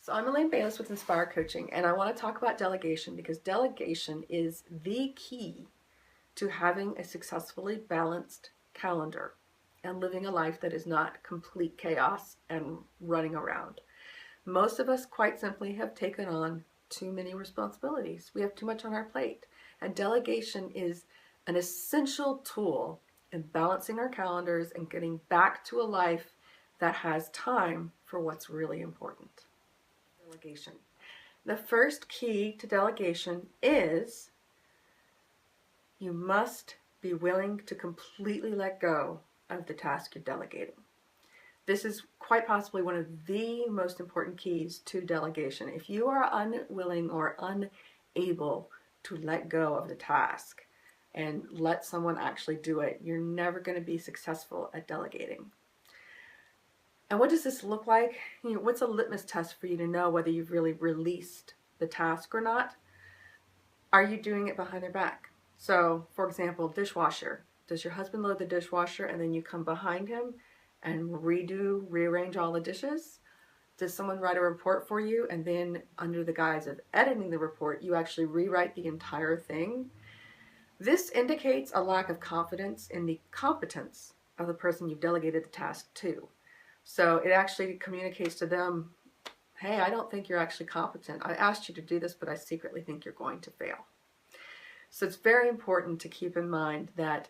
So I'm Elaine.Bayless with Inspire Coaching, and I want to talk about delegation because delegation is the key to having a successfully balanced calendar and living a life that is not complete chaos and running around. Most of us, quite simply, have taken on too many responsibilities. We have too much on our plate, and delegation is an essential tool in balancing our calendars and getting back to a life that has time for what's really important. Delegation. The first key to delegation is you must be willing to completely let go of the task you're delegating. This is quite possibly one of the most important keys to delegation. If you are unwilling or unable to let go of the task and let someone actually do it, you're never going to be successful at delegating. And what does this look like? What's a litmus test for you to know whether you've really released the task or not? Are you doing it behind their back? So, for example, dishwasher. Does your husband load the dishwasher and then you come behind him and rearrange all the dishes? Does someone write a report for you and then under the guise of editing the report, you actually rewrite the entire thing? This indicates a lack of confidence in the competence of the person you've delegated the task to. So it actually communicates to them, hey, I don't think you're actually competent. I asked you to do this, but I secretly think you're going to fail. So it's very important to keep in mind that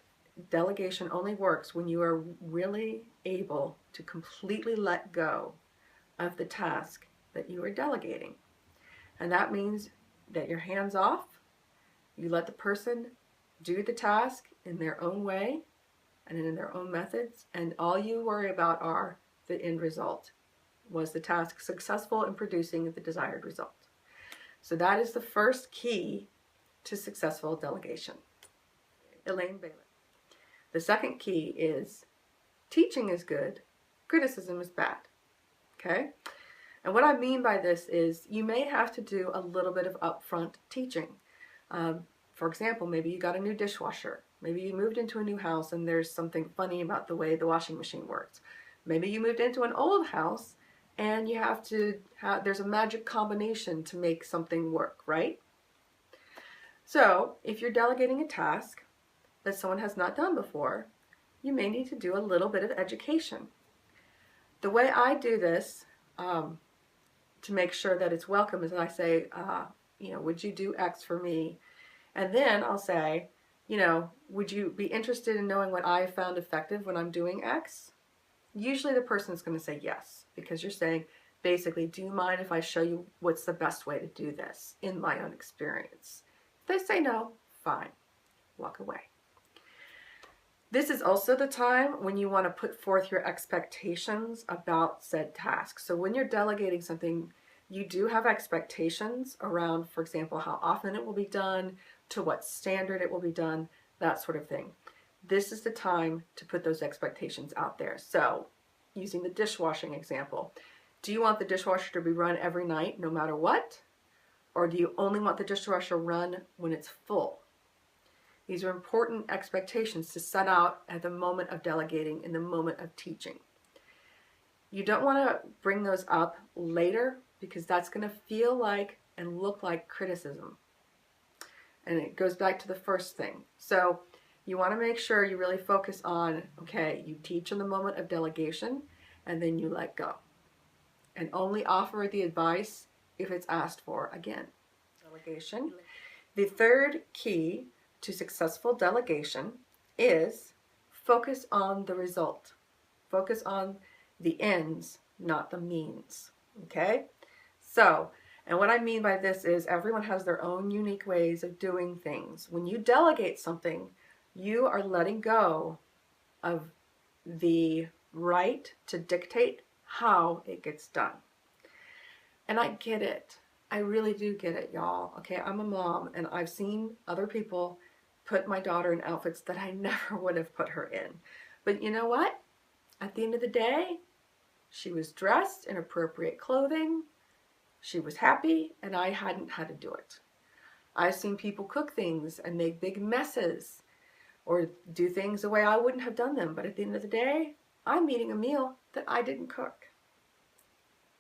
delegation only works when you are really able to completely let go of the task that you are delegating. And that means that you're hands off, you let the person do the task in their own way and in their own methods, and all you worry about are the end result. Was the task successful in producing the desired result? So that is the first key to successful delegation. Elaine.Bayless. The second key is teaching is good, criticism is bad. Okay? And what I mean by this is you may have to do a little bit of upfront teaching. For example, maybe you got a new dishwasher. Maybe you moved into a new house and there's something funny about the way the washing machine works. Maybe you moved into an old house and you have to there's a magic combination to make something work, right? So if you're delegating a task that someone has not done before, you may need to do a little bit of education. The way I do this to make sure that it's welcome is I say, would you do X for me? And then I'll say, would you be interested in knowing what I found effective when I'm doing X? Usually the person's going to say yes, because you're saying, basically, do you mind if I show you what's the best way to do this in my own experience? If they say no, fine, walk away. This is also the time when you want to put forth your expectations about said task. So when you're delegating something, you do have expectations around, for example, how often it will be done, to what standard it will be done, that sort of thing. This is the time to put those expectations out there. So, using the dishwashing example, do you want the dishwasher to be run every night no matter what? Or do you only want the dishwasher run when it's full? These are important expectations to set out at the moment of delegating, in the moment of teaching. You don't want to bring those up later because that's going to feel like and look like criticism. And it goes back to the first thing. So you want to make sure you really focus on, okay, you teach in the moment of delegation and then you let go. And only offer the advice if it's asked for again. Delegation. The third key to successful delegation is focus on the result. Focus on the ends, not the means. Okay? So, and what I mean by this is everyone has their own unique ways of doing things. When you delegate something, you are letting go of the right to dictate how it gets done. And I get it. I really do get it, y'all. Okay, I'm a mom and I've seen other people put my daughter in outfits that I never would have put her in. But you know what? At the end of the day, she was dressed in appropriate clothing. She was happy and I hadn't had to do it. I've seen people cook things and make big messes or do things the way I wouldn't have done them. But at the end of the day, I'm eating a meal that I didn't cook.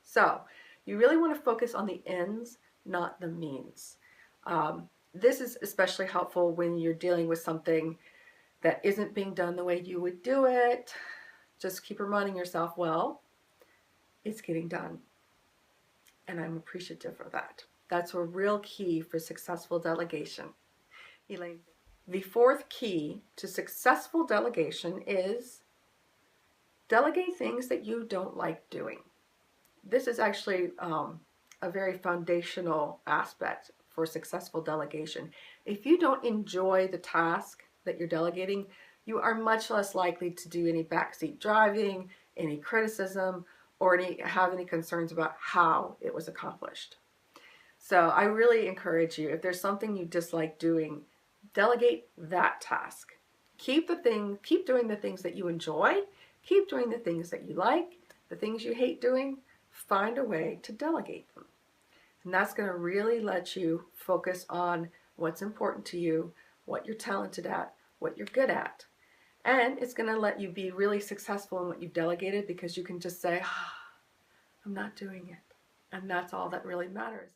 So You really want to focus on the ends, not the means. This is especially helpful when you're dealing with something that isn't being done the way you would do it. Just keep reminding yourself, well, it's getting done, and I'm appreciative for that. That's a real key for successful delegation. Elaine. The fourth key to successful delegation is delegate things that you don't like doing. This is actually a very foundational aspect for successful delegation. If you don't enjoy the task that you're delegating, you are much less likely to do any backseat driving, any criticism, or have any concerns about how it was accomplished. So I really encourage you, if there's something you dislike doing, delegate that task. Keep doing the things that you enjoy, keep doing the things that you like, the things you hate doing, find a way to delegate them. And that's going to really let you focus on what's important to you, what you're talented at, what you're good at. And it's going to let you be really successful in what you've delegated, because you can just say, I'm not doing it. And that's all that really matters.